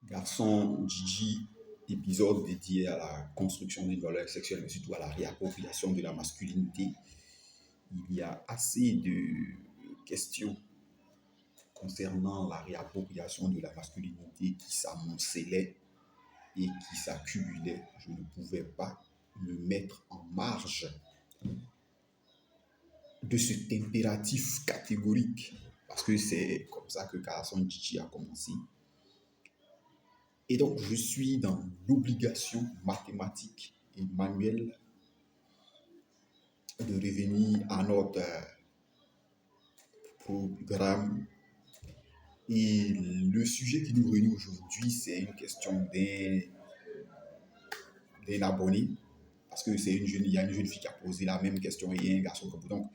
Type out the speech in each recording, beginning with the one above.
Garçon Gigi, épisode dédié à la construction des valeurs sexuelles, mais surtout à la réappropriation de la masculinité. Il y a assez de questions concernant la réappropriation de la masculinité qui s'amoncelaient et qui s'accumulaient. Je ne pouvais pas me mettre en marge de cet impératif catégorique, parce que c'est comme ça que Garçon Gigi a commencé. Et donc, je suis dans l'obligation mathématique et manuelle de revenir à notre programme. Et le sujet qui nous réunit aujourd'hui, c'est une question d'un abonné. Parce que il y a une jeune fille qui a posé la même question et un garçon comme vous. Donc,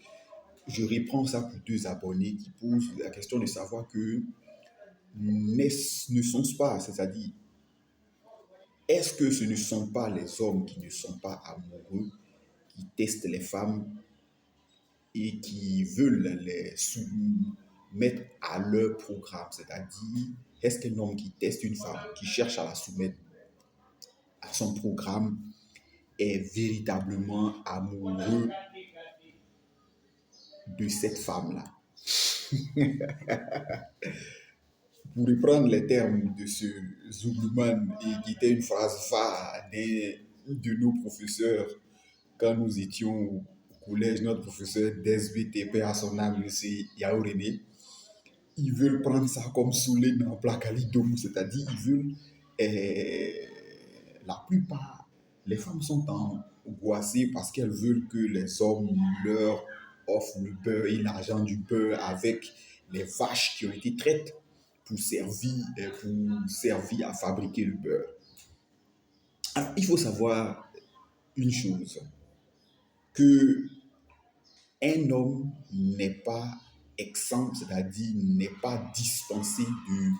je reprends ça pour deux abonnés qui posent la question de savoir que ne sont-ce pas, c'est-à-dire, est-ce que ce ne sont pas les hommes qui ne sont pas amoureux, qui testent les femmes et qui veulent les soumettre à leur programme? C'est-à-dire, est-ce qu'un homme qui teste une femme, qui cherche à la soumettre à son programme, est véritablement amoureux de cette femme-là? Pour reprendre les termes de ce Zoulouman, et qui était une phrase phare d'un de nos professeurs quand nous étions au collège, notre professeur d'SBTP à son âme, M. Yao René, ils veulent prendre ça comme soulé dans Placalidom, c'est-à-dire ils veulent, la plupart, les femmes sont angoissées parce qu'elles veulent que les hommes leur offrent le beurre et l'argent du beurre avec les vaches qui ont été traites pour servir à fabriquer le beurre. Alors, il faut savoir une chose, que un homme n'est pas exempt, c'est-à-dire n'est pas dispensé de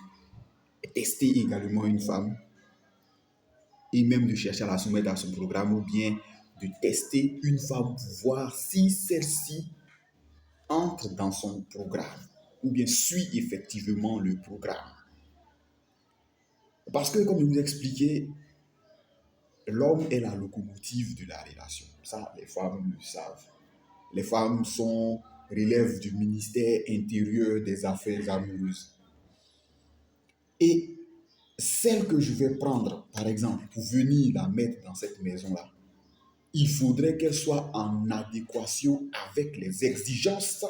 tester également une femme et même de chercher à la soumettre à son programme ou bien de tester une femme pour voir si celle-ci entre dans son programme ou bien suit effectivement le programme. Parce que, comme je vous expliquais, l'homme est la locomotive de la relation. Ça, les femmes le savent. Les femmes relèvent du ministère intérieur des affaires amoureuses. Et celle que je vais prendre, par exemple, pour venir la mettre dans cette maison-là, il faudrait qu'elle soit en adéquation avec les exigences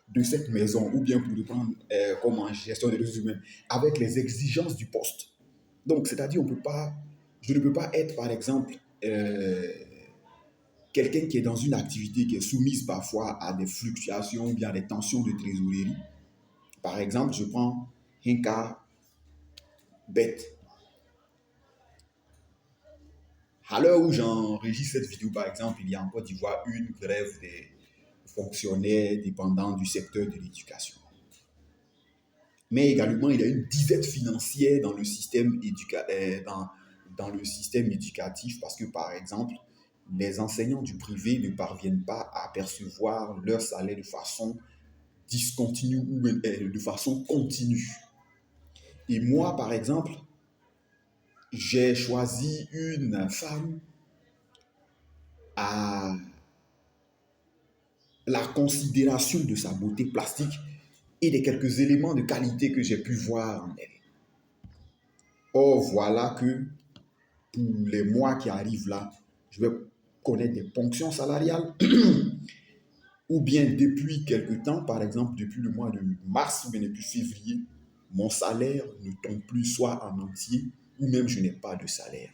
de cette maison, ou bien pour le prendre comme en gestion des ressources humaines, avec les exigences du poste. Donc, c'est-à-dire, je ne peux pas être, par exemple, quelqu'un qui est dans une activité qui est soumise parfois à des fluctuations ou bien à des tensions de trésorerie. Par exemple, je prends un cas bête. À l'heure où j'enregistre cette vidéo, par exemple, il y a en Côte d'Ivoire une grève des fonctionnaires dépendants du secteur de l'éducation. Mais également, il y a une disette financière dans le système, dans le système éducatif parce que, par exemple, les enseignants du privé ne parviennent pas à percevoir leur salaire de façon discontinue ou de façon continue. Et moi, par exemple, j'ai choisi une femme à la considération de sa beauté plastique et des quelques éléments de qualité que j'ai pu voir en elle. Or, voilà que pour les mois qui arrivent là, je vais connaître des ponctions salariales ou bien depuis quelque temps, par exemple depuis le mois de mars ou bien depuis février, mon salaire ne tombe plus soit en entier ou même je n'ai pas de salaire.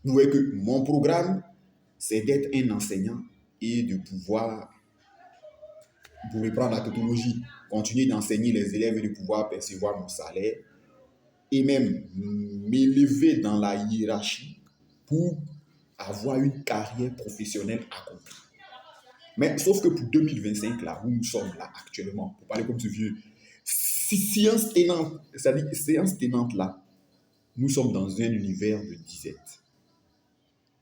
Vous voyez que mon programme, c'est d'être un enseignant et de pouvoir, pour reprendre la tautologie, continuer d'enseigner les élèves et de pouvoir percevoir mon salaire et même m'élever dans la hiérarchie pour avoir une carrière professionnelle accomplie. Mais sauf que pour 2025, là où nous sommes là actuellement, pour parler comme ce vieux, séance tenante, c'est-à-dire séance tenante là, nous sommes dans un univers de disette.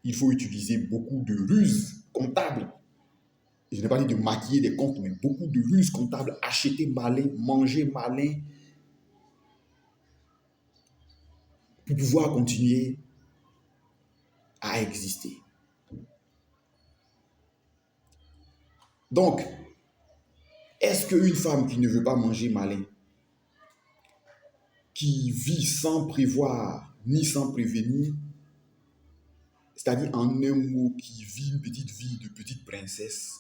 Il faut utiliser beaucoup de ruses comptables. Je n'ai pas dit de maquiller des comptes, mais beaucoup de ruses comptables, acheter malin, manger malin, pour pouvoir continuer à exister. Donc, est-ce qu'une femme qui ne veut pas manger malin, qui vit sans prévoir ni sans prévenir, c'est-à-dire en un mot, qui vit une petite vie de petite princesse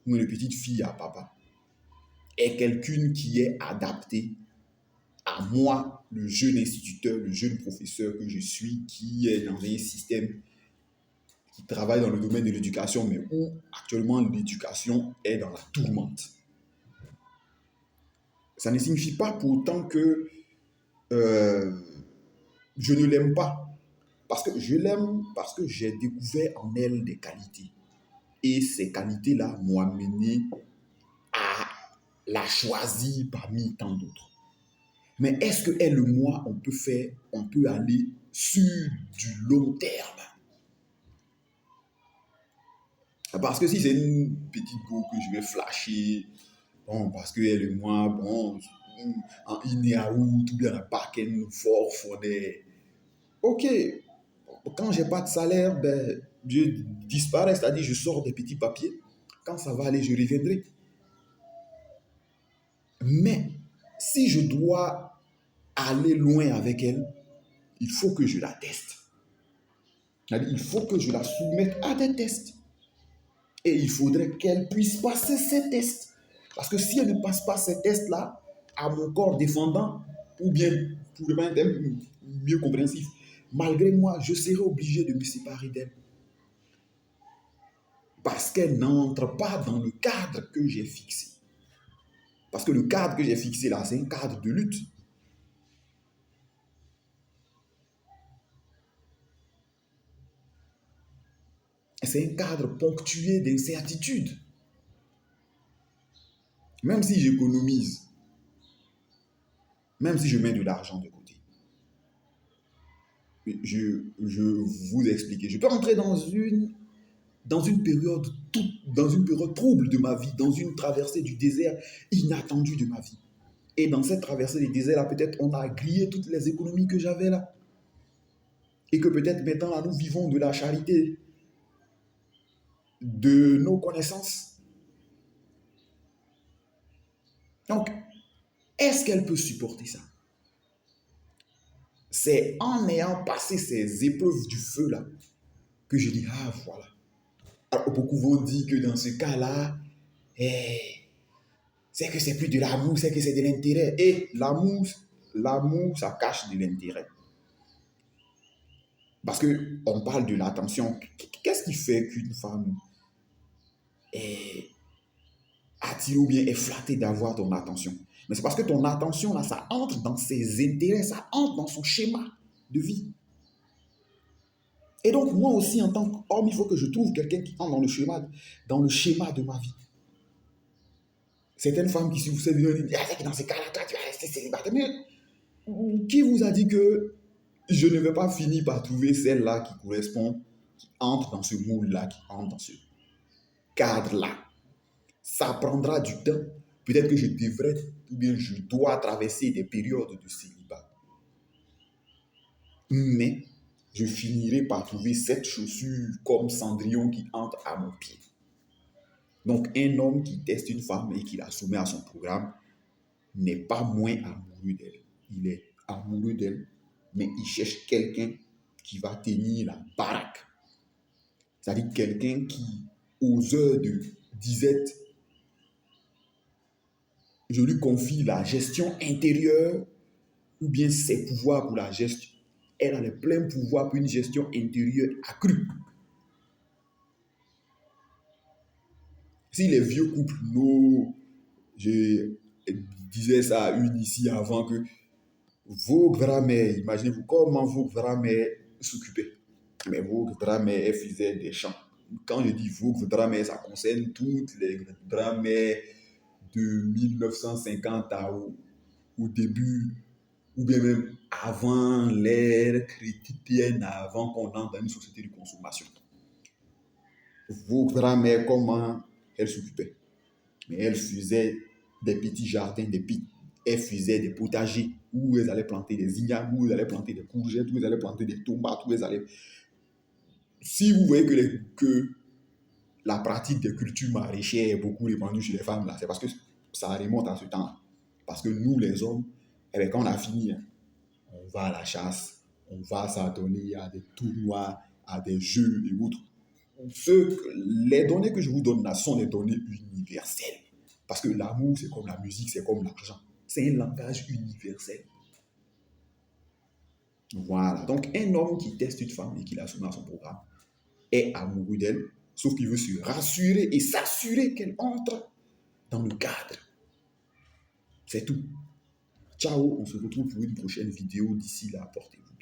ou une petite fille à papa, est quelqu'un qui est adapté à moi, le jeune instituteur, le jeune professeur que je suis, qui est dans un système qui travaille dans le domaine de l'éducation, mais où actuellement l'éducation est dans la tourmente. Ça ne signifie pas pour autant que je ne l'aime pas. Parce que je l'aime, parce que j'ai découvert en elle des qualités. Et ces qualités-là m'ont amené à la choisir parmi tant d'autres. Mais est-ce qu'elle et moi, on peut aller sur du long terme? Parce que si c'est une petite go que je vais flasher, bon, parce qu'elle et moi, bon, en in-out, ou bien en back-end fort, ok, quand j'ai pas de salaire, ben, je disparais, c'est-à-dire je sors des petits papiers. Quand ça va aller, je reviendrai. Mais si je dois aller loin avec elle, il faut que je la teste. Il faut que je la soumette à des tests. Et il faudrait qu'elle puisse passer ces tests. Parce que si elle ne passe pas ces tests-là, à mon corps défendant, ou bien pour le être mieux compréhensif, malgré moi, je serai obligé de me séparer d'elle. Parce qu'elle n'entre pas dans le cadre que j'ai fixé. Parce que le cadre que j'ai fixé là, c'est un cadre de lutte. C'est un cadre ponctué d'incertitudes. Même si j'économise, même si je mets de l'argent de côté, je vous explique. Je peux entrer dans une période trouble de ma vie, dans une traversée du désert inattendue de ma vie. Et dans cette traversée du désert, là, peut-être on a grillé toutes les économies que j'avais là. Et que peut-être maintenant, là, nous vivons de la charité de nos connaissances. Donc, est-ce qu'elle peut supporter ça? C'est en ayant passé ces épreuves du feu là que je dis, ah voilà. Alors, beaucoup vont dire que dans ce cas-là, c'est que c'est plus de l'amour, c'est que c'est de l'intérêt. Et l'amour, ça cache de l'intérêt. Parce qu'on parle de l'attention. Qu'est-ce qui fait qu'une femme est attirée ou bien est flattée d'avoir ton attention? Mais c'est parce que ton attention, là, ça entre dans ses intérêts, ça entre dans son schéma de vie. Et donc, moi aussi, en tant qu'homme, il faut que je trouve quelqu'un qui entre dans le schéma de ma vie. Certaines femmes qui, si vous savez, disent, dans ces cas-là, toi, tu vas rester célibataire. Mais qui vous a dit que je ne vais pas finir par trouver celle-là qui correspond, qui entre dans ce moule-là, qui entre dans ce cadre-là? Ça prendra du temps. Peut-être que je devrais, ou bien je dois traverser des périodes de célibat. Mais je finirai par trouver cette chaussure comme Cendrillon qui entre à mon pied. Donc, un homme qui teste une femme et qui la soumet à son programme n'est pas moins amoureux d'elle. Il est amoureux d'elle, mais il cherche quelqu'un qui va tenir la baraque. C'est-à-dire quelqu'un qui, aux heures de disette, je lui confie la gestion intérieure ou bien ses pouvoirs pour la gestion. Elle a le plein pouvoir pour une gestion intérieure accrue. Si les vieux couples, je disais ça à une ici avant que vos grands-mères, imaginez-vous comment vos grands-mères s'occupaient. Mais vos grands-mères, elles faisaient des chants. Quand je dis vos grands-mères, ça concerne toutes les grands-mères de 1950 au début, ou bien même avant l'ère chrétienne, avant qu'on entre dans une société de consommation. Vos grands-mères, comment elles s'occupaient? Mais elles faisaient des petits jardins, elles faisaient des potagers où elles allaient planter des ignames, où elles allaient planter des courgettes, où elles allaient planter des tomates, où elles allaient... Si vous voyez que la pratique des cultures maraîchères est beaucoup répandue chez les femmes, là, c'est parce que ça remonte à ce temps. Parce que nous, les hommes, eh bien, quand on a fini, hein, on va à la chasse, on va s'adonner à des tournois, à des jeux et autres. Les données que je vous donne là sont des données universelles. Parce que l'amour, c'est comme la musique, c'est comme l'argent. C'est un langage universel. Voilà. Donc, un homme qui teste une femme et qui la soumet à son programme est amoureux d'elle, sauf qu'il veut se rassurer et s'assurer qu'elle entre dans le cadre. C'est tout. Ciao, on se retrouve pour une prochaine vidéo. D'ici là, portez-vous.